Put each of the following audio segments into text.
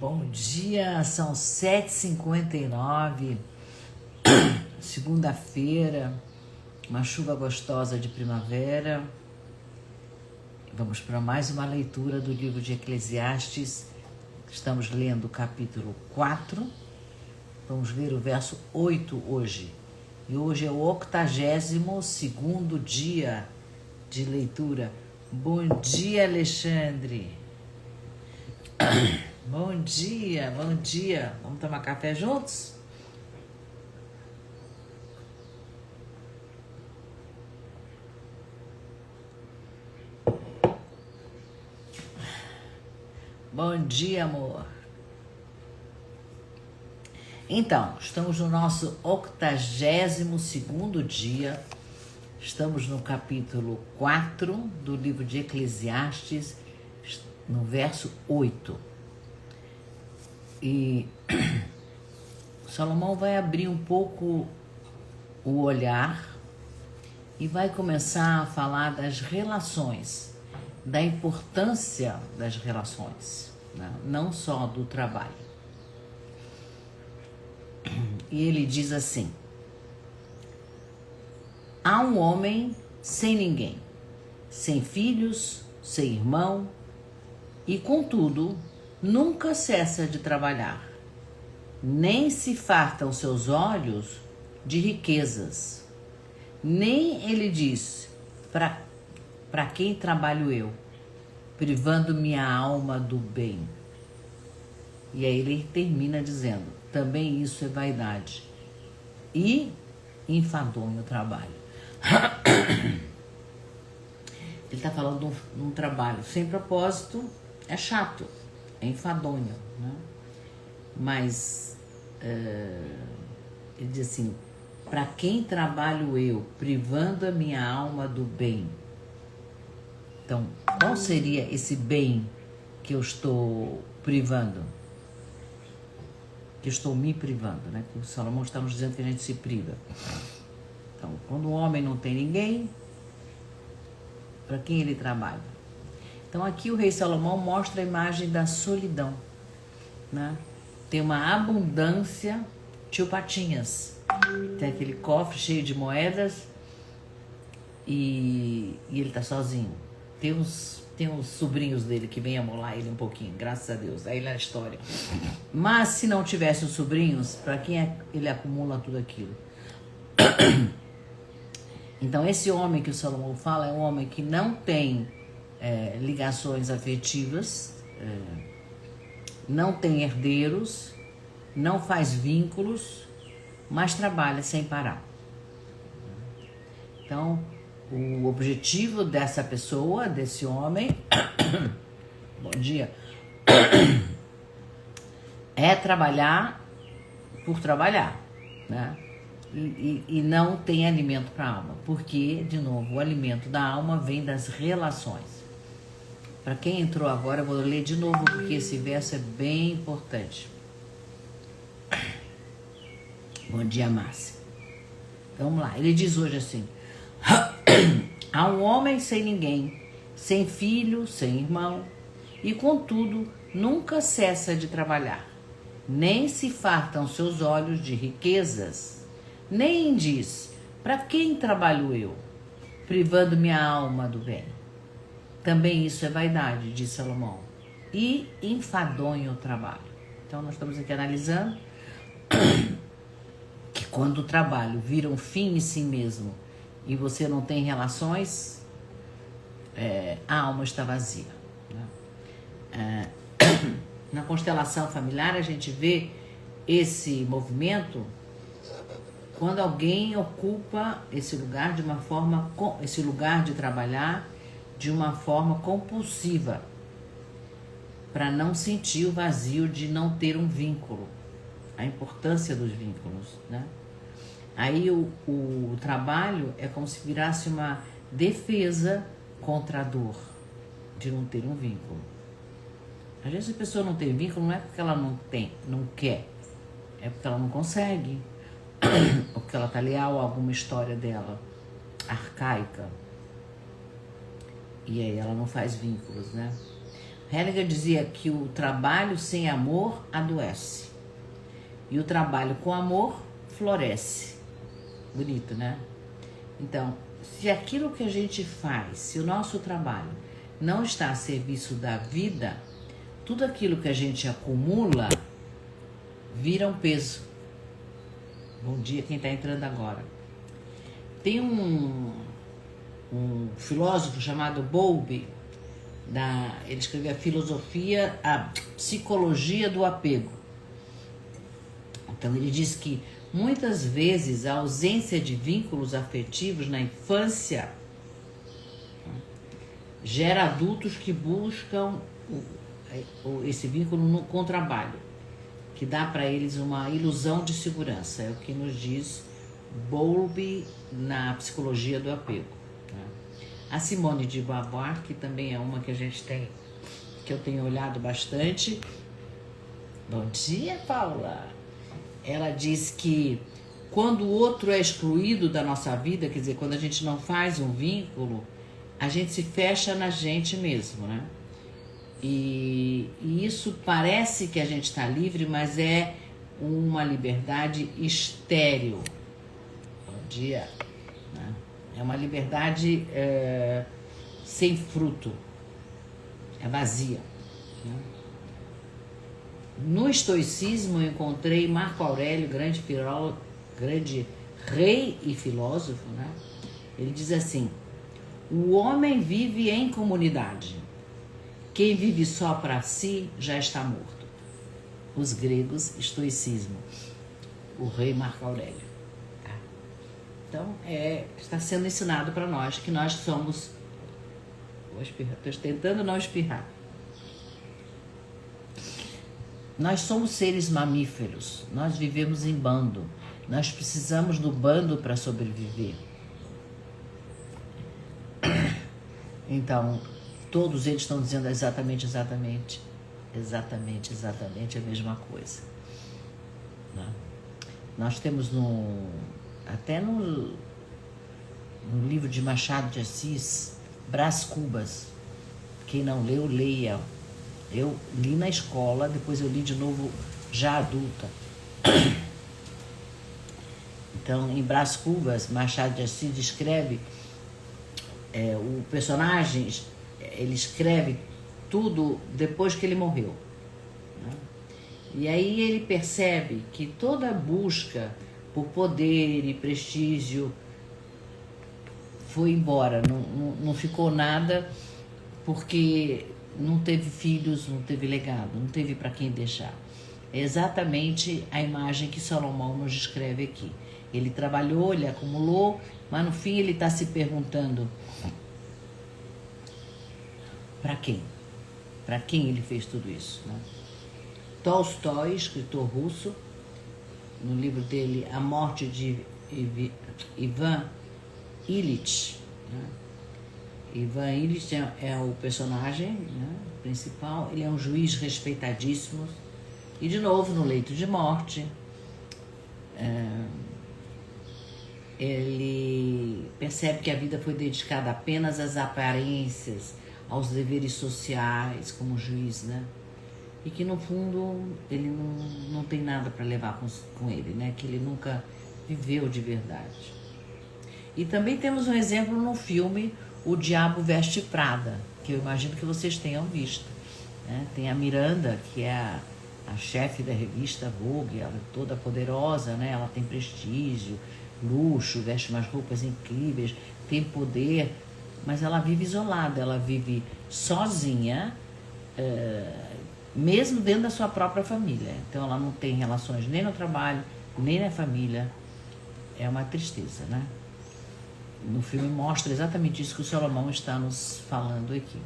Bom dia, são 7h59, segunda-feira, uma chuva gostosa de primavera. Vamos para mais uma leitura do livro de Eclesiastes. Estamos lendo o capítulo 4, vamos ler o verso 8 hoje. E hoje é o 82º dia de leitura. Bom dia, Alexandre. Bom dia, bom dia. Vamos tomar café juntos? Bom dia, amor. Então, estamos no nosso 82º dia. Estamos no capítulo 4 do livro de Eclesiastes, no verso 8. E Salomão vai abrir um pouco o olhar e vai começar a falar das relações, da importância das relações, né? Não só do trabalho. E ele diz assim: há um homem sem ninguém, sem filhos, sem irmão, e contudo nunca cessa de trabalhar, nem se fartam seus olhos de riquezas, nem ele diz: para quem trabalho eu, privando minha alma do bem. E aí ele termina dizendo: também isso é vaidade e enfadonho o trabalho. Ele está falando de um trabalho sem propósito, é chato, é enfadonho, né? Mas ele diz assim: para quem trabalho eu, privando a minha alma do bem. Então, qual seria esse bem que eu estou privando? Que eu estou me privando, né? Porque o Salomão está nos dizendo que a gente se priva. Então, quando o homem não tem ninguém, para quem ele trabalha? Então, aqui o rei Salomão mostra a imagem da solidão, né? Tem uma abundância, tio Patinhas. Tem aquele cofre cheio de moedas e ele está sozinho. Tem uns sobrinhos dele que vêm amolar ele um pouquinho, graças a Deus. Aí na história. Mas se não tivesse os sobrinhos, para quem ele acumula tudo aquilo? Então esse homem que o Salomão fala é um homem que não tem ligações afetivas, não tem herdeiros, não faz vínculos, mas trabalha sem parar. Então, o objetivo dessa pessoa, desse homem, bom dia, é trabalhar por trabalhar, né? E não tem alimento para a alma, porque, de novo, o alimento da alma vem das relações. Para quem entrou agora, eu vou ler de novo, porque esse verso é bem importante. Bom dia, Márcia. Então, vamos lá. Ele diz hoje assim: há um homem sem ninguém, sem filho, sem irmão, e contudo nunca cessa de trabalhar, nem se fartam seus olhos de riquezas, nem diz: para quem trabalho eu, privando minha alma do bem. Também isso é vaidade, diz Salomão, e enfadonho o trabalho. Então nós estamos aqui analisando que quando o trabalho vira um fim em si mesmo e você não tem relações, a alma está vazia, né? Na constelação familiar a gente vê esse movimento quando alguém ocupa esse lugar de uma forma, esse lugar de trabalhar de uma forma compulsiva, para não sentir o vazio de não ter um vínculo, a importância dos vínculos, né? Aí o trabalho é como se virasse uma defesa contra a dor de não ter um vínculo. Às vezes a pessoa não tem vínculo não é porque ela não quer, é porque ela não consegue, ou porque ela está leal a alguma história dela, arcaica, e aí ela não faz vínculos, né? Hellinger dizia que o trabalho sem amor adoece. E o trabalho com amor floresce. Bonito, né? Então, se aquilo que a gente faz, se o nosso trabalho não está a serviço da vida, tudo aquilo que a gente acumula vira um peso. Bom dia quem está entrando agora. Tem um filósofo chamado Bowlby, ele escreveu a psicologia do apego. Então ele diz que muitas vezes a ausência de vínculos afetivos na infância gera adultos que buscam esse vínculo com o trabalho, que dá para eles uma ilusão de segurança. É o que nos diz Bowlby na psicologia do apego. A Simone de Beauvoir, que também é uma que que eu tenho olhado bastante. Bom dia, Paula. Ela diz que quando o outro é excluído da nossa vida, quer dizer, quando a gente não faz um vínculo, a gente se fecha na gente mesmo, né? E isso parece que a gente está livre, mas é uma liberdade estéril. Bom dia. Né? É uma liberdade sem fruto, é vazia. Né? No estoicismo eu encontrei Marco Aurélio, grande rei e filósofo, né? Ele diz assim: o homem vive em comunidade. Quem vive só para si já está morto. Os gregos, estoicismo. O rei Marco Aurélio. Tá? Então, está sendo ensinado para nós que nós somos... Vou espirrar, estou tentando não espirrar. Nós somos seres mamíferos. Nós vivemos em bando. Nós precisamos do bando para sobreviver. Então... todos eles estão dizendo exatamente a mesma coisa. Né? Nós temos até no livro de Machado de Assis, Brás Cubas. Quem não leu, leia. Eu li na escola, depois eu li de novo já adulta. Então, em Brás Cubas, Machado de Assis descreve o personagem... ele escreve tudo depois que ele morreu. Né? E aí ele percebe que toda busca por poder e prestígio foi embora, não ficou nada, porque não teve filhos, não teve legado, não teve para quem deixar. É exatamente a imagem que Salomão nos descreve aqui. Ele trabalhou, ele acumulou, mas no fim ele está se perguntando: para quem? Para quem ele fez tudo isso? Né? Tolstói, escritor russo, no livro dele A Morte de Ivan Ilitch. Né? Ivan Ilitch é o personagem, né, principal. Ele é um juiz respeitadíssimo. E, de novo, no leito de morte, ele percebe que a vida foi dedicada apenas às aparências, aos deveres sociais como juiz, né? E que no fundo ele não tem nada para levar com ele, né? Que ele nunca viveu de verdade. E também temos um exemplo no filme O Diabo Veste Prada, que eu imagino que vocês tenham visto. Né? Tem a Miranda, que é a chefe da revista Vogue, ela é toda poderosa, né? Ela tem prestígio, luxo, veste umas roupas incríveis, tem poder... mas ela vive isolada, ela vive sozinha, mesmo dentro da sua própria família. Então ela não tem relações nem no trabalho, nem na família. É uma tristeza, né? No filme mostra exatamente isso que o Salomão está nos falando aqui.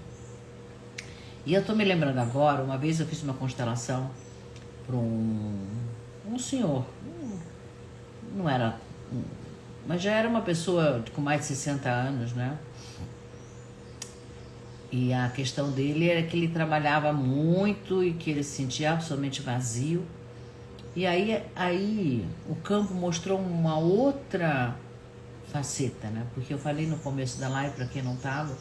E eu estou me lembrando agora, uma vez eu fiz uma constelação para um senhor, não era... mas já era uma pessoa com mais de 60 anos, né? E a questão dele era que ele trabalhava muito e que ele se sentia absolutamente vazio. E aí o campo mostrou uma outra faceta, né? Porque eu falei no começo da live, para quem não estava,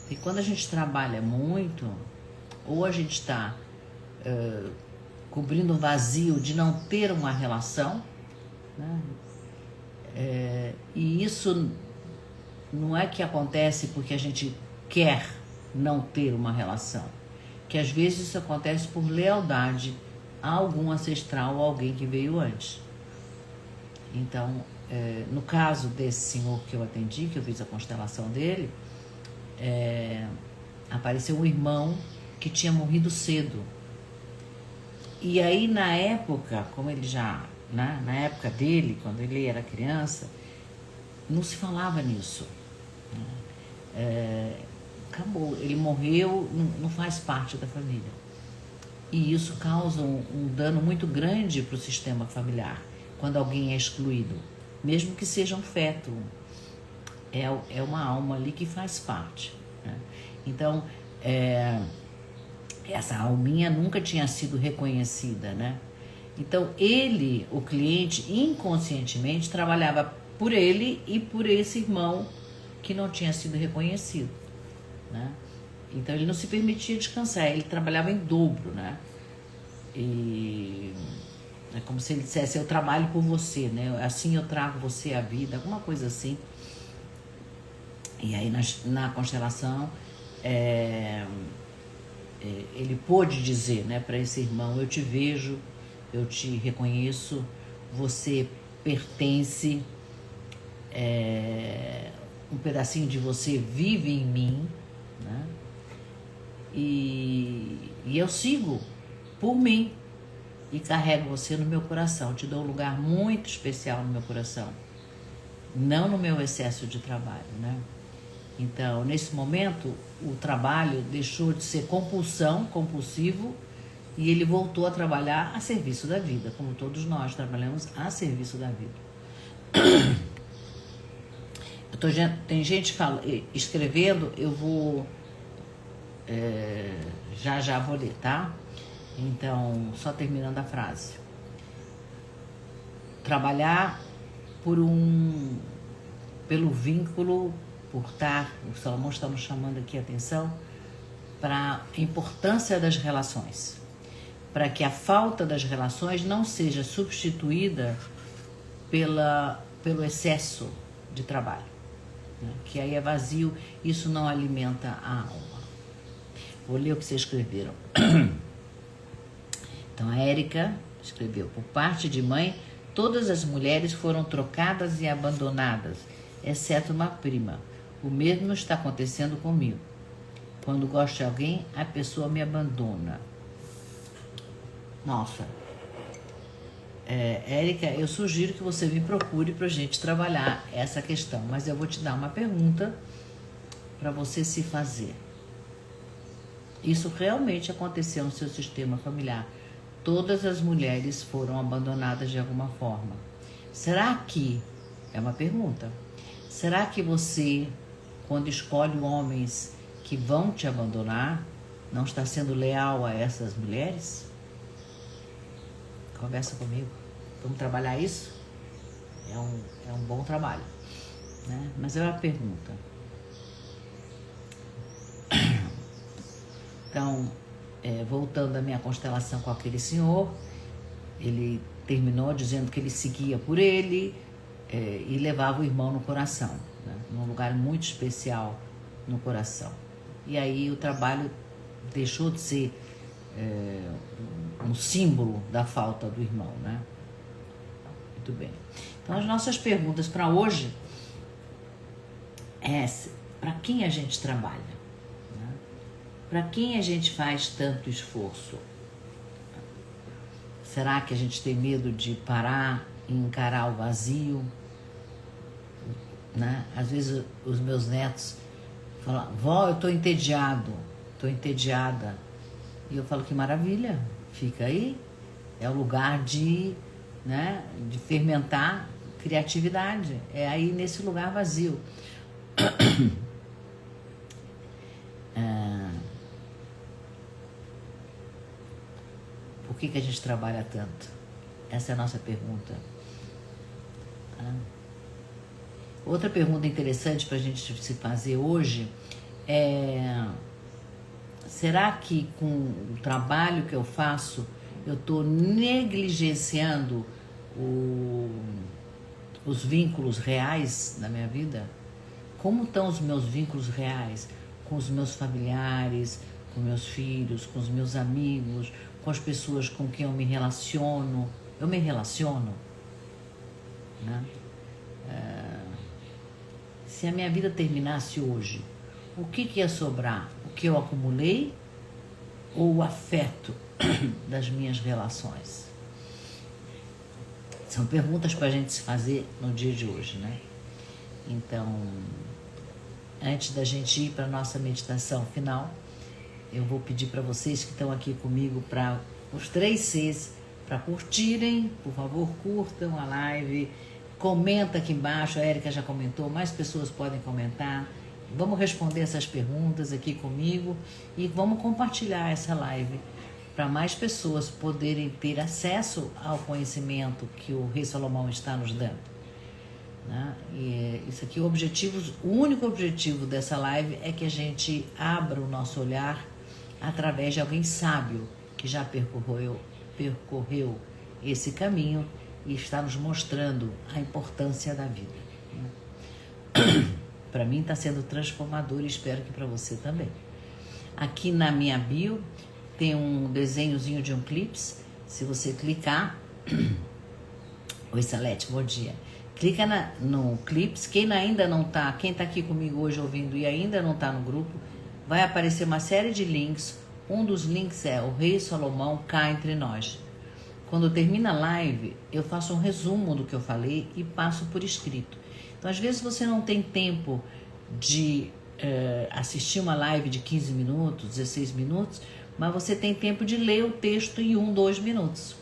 que quando a gente trabalha muito, Ou a gente está cobrindo um vazio de não ter uma relação, né? E isso não é que acontece porque a gente quer não ter uma relação, que às vezes isso acontece por lealdade a algum ancestral ou alguém que veio antes. Então, no caso desse senhor que eu atendi, que eu fiz a constelação dele, apareceu um irmão que tinha morrido cedo. E aí, na época, como ele já, né, na época dele, quando ele era criança, não se falava nisso. Acabou, ele morreu, não faz parte da família. E isso causa um dano muito grande para o sistema familiar, quando alguém é excluído, mesmo que seja um feto. É uma alma ali que faz parte, né? Então, essa alminha nunca tinha sido reconhecida, né? Então, ele, o cliente, inconscientemente trabalhava por ele e por esse irmão que não tinha sido reconhecido, né? Então, ele não se permitia descansar, ele trabalhava em dobro, né? E é como se ele dissesse, eu trabalho por você, né? Assim eu trago você à vida, alguma coisa assim. E aí, na constelação, ele pôde dizer, né, para esse irmão, eu te vejo, eu te reconheço, você pertence, um pedacinho de você vive em mim, né? E eu sigo por mim e carrego você no meu coração, te dou um lugar muito especial no meu coração, não no meu excesso de trabalho, né? Então, nesse momento, o trabalho deixou de ser compulsivo, e ele voltou a trabalhar a serviço da vida, como todos nós trabalhamos a serviço da vida. Tem gente escrevendo, eu vou... já vou ler, tá? Então, só terminando a frase. Trabalhar pelo vínculo, por estar... O Salomão está nos chamando aqui a atenção para a importância das relações, para que a falta das relações não seja substituída pelo excesso de trabalho, né? Que aí é vazio, isso não alimenta a alma. Vou ler o que vocês escreveram. Então, a Érica escreveu, por parte de mãe, todas as mulheres foram trocadas e abandonadas, exceto uma prima. O mesmo está acontecendo comigo. Quando gosto de alguém, a pessoa me abandona. Nossa. Érica, eu sugiro que você me procure para a gente trabalhar essa questão, mas eu vou te dar uma pergunta para você se fazer. Isso realmente aconteceu no seu sistema familiar. Todas as mulheres foram abandonadas de alguma forma. Será que, é uma pergunta, será que você, quando escolhe homens que vão te abandonar, não está sendo leal a essas mulheres? Conversa comigo. Vamos trabalhar isso? É um bom trabalho, né? Mas é uma pergunta. Então, voltando à minha constelação com aquele senhor, ele terminou dizendo que ele seguia por ele e levava o irmão no coração, né? Num lugar muito especial no coração. E aí o trabalho deixou de ser um símbolo da falta do irmão, né? Muito bem. Então, as nossas perguntas para hoje para quem a gente trabalha? Para quem a gente faz tanto esforço? Será que a gente tem medo de parar e encarar o vazio, né? Às vezes os meus netos falam, vó, eu estou entediado, estou entediada. E eu falo, que maravilha, fica aí. É o lugar de fermentar criatividade. É aí nesse lugar vazio. Por que a gente trabalha tanto? Essa é a nossa pergunta. Outra pergunta interessante para a gente se fazer hoje é será que com o trabalho que eu faço, eu estou negligenciando os vínculos reais da minha vida? Como estão os meus vínculos reais com os meus familiares, com meus filhos, com os meus amigos, com as pessoas com quem eu me relaciono? Eu me relaciono, né? Se a minha vida terminasse hoje, o que ia sobrar? O que eu acumulei ou o afeto das minhas relações? São perguntas para a gente se fazer no dia de hoje, né? Então, antes da gente ir para a nossa meditação final, eu vou pedir para vocês que estão aqui comigo, para os 3 Cs, para curtirem, por favor, curtam a live, comenta aqui embaixo, a Érica já comentou, mais pessoas podem comentar, vamos responder essas perguntas aqui comigo e vamos compartilhar essa live para mais pessoas poderem ter acesso ao conhecimento que o Rei Salomão está nos dando, né? E isso aqui, o único objetivo dessa live é que a gente abra o nosso olhar através de alguém sábio que já percorreu esse caminho e está nos mostrando a importância da vida, né? Para mim está sendo transformador e espero que para você também. Aqui na minha bio tem um desenhozinho de um clips. Se você clicar... Oi, Salete, bom dia. Clica no clips. Quem tá aqui comigo hoje ouvindo e ainda não está no grupo, vai aparecer uma série de links. Um dos links é o Rei Salomão cá entre nós. Quando termina a live, eu faço um resumo do que eu falei e passo por escrito. Então, às vezes você não tem tempo de assistir uma live de 15 minutos, 16 minutos, mas você tem tempo de ler o texto em 1, 2 minutos.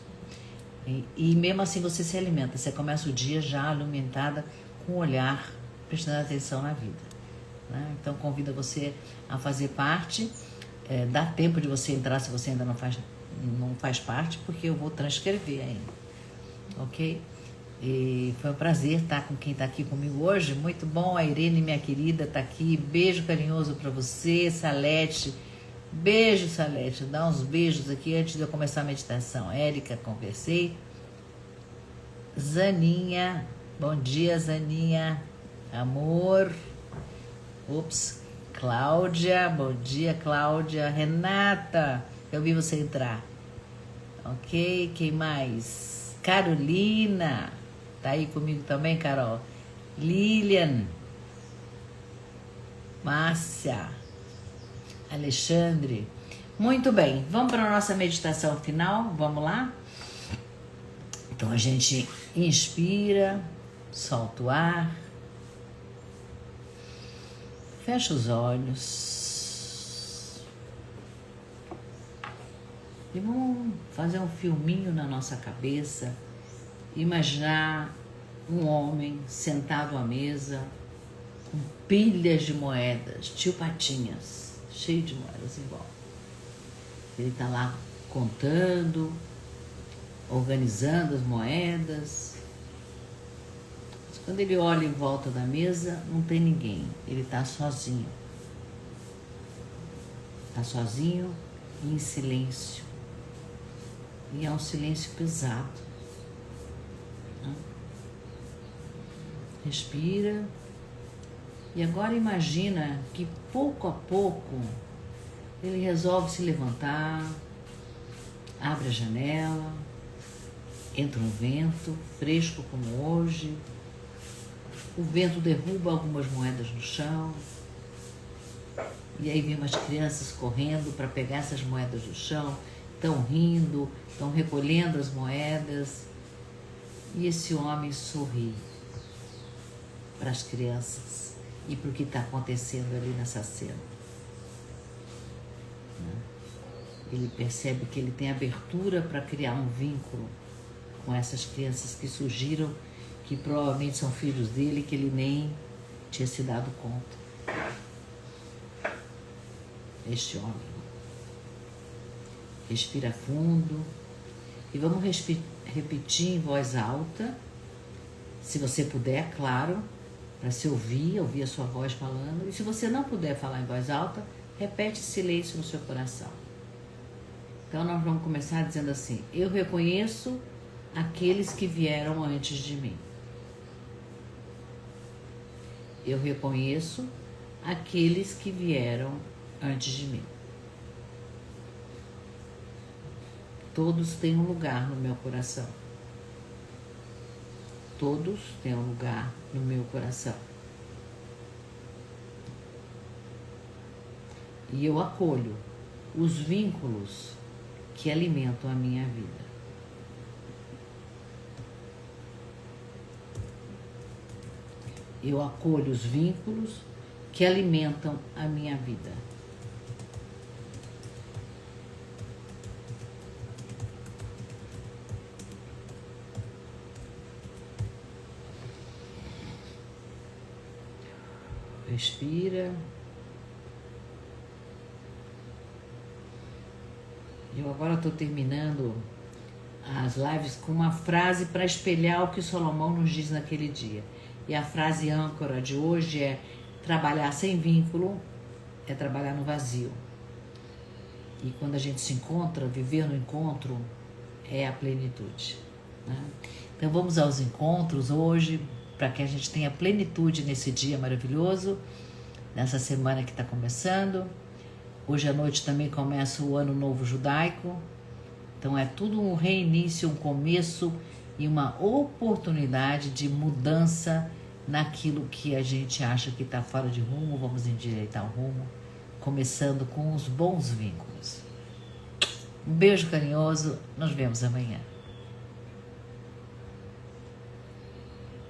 E mesmo assim você se alimenta, você começa o dia já alimentada com o olhar, prestando atenção na vida, né? Então convido você a fazer parte, dá tempo de você entrar se você ainda não faz parte, porque eu vou transcrever ainda, ok? E foi um prazer estar com quem está aqui comigo hoje, muito bom, a Irene, minha querida, está aqui, beijo carinhoso para você, Salete. Beijo, Salete. Dá uns beijos aqui antes de eu começar a meditação. Érica, conversei. Zaninha. Bom dia, Zaninha. Amor. Ups. Cláudia. Bom dia, Cláudia. Renata. Eu vi você entrar. Ok. Quem mais? Carolina. Tá aí comigo também, Carol. Lilian. Márcia. Alexandre. Muito bem, vamos para a nossa meditação final, vamos lá? Então a gente inspira, solta o ar, fecha os olhos e vamos fazer um filminho na nossa cabeça, imaginar um homem sentado à mesa com pilhas de moedas, tio Patinhas, cheio de moedas em volta. Ele está lá contando, organizando as moedas. Mas quando ele olha em volta da mesa, não tem ninguém. Ele está sozinho. Está sozinho e em silêncio. E é um silêncio pesado. Respira. E agora imagina que pouco a pouco ele resolve se levantar, abre a janela, entra um vento fresco como hoje, o vento derruba algumas moedas no chão, e aí vem umas crianças correndo para pegar essas moedas do chão, estão rindo, estão recolhendo as moedas, e esse homem sorri para as crianças e para o que está acontecendo ali nessa cena. Ele percebe que ele tem abertura para criar um vínculo com essas crianças que surgiram, que provavelmente são filhos dele, que ele nem tinha se dado conta. Este homem. Respira fundo e vamos repetir em voz alta, se você puder, claro, para se ouvir a sua voz falando. E se você não puder falar em voz alta, Repete silêncio no seu coração. Então nós vamos começar dizendo assim: eu reconheço aqueles que vieram antes de mim. Eu reconheço aqueles que vieram antes de mim. Todos têm um lugar no meu coração. Todos têm um lugar no meu coração. E eu acolho os vínculos que alimentam a minha vida. Eu acolho os vínculos que alimentam a minha vida. Respira. Eu agora estou terminando as lives com uma frase para espelhar o que Salomão nos diz naquele dia. E a frase âncora de hoje é: trabalhar sem vínculo é trabalhar no vazio. E quando a gente se encontra, viver no encontro é a plenitude, né? Então vamos aos encontros hoje, para que a gente tenha plenitude nesse dia maravilhoso, nessa semana que está começando. Hoje à noite também começa o Ano Novo Judaico. Então é tudo um reinício, um começo e uma oportunidade de mudança naquilo que a gente acha que está fora de rumo. Vamos endireitar o rumo, começando com os bons vínculos. Um beijo carinhoso, nos vemos amanhã.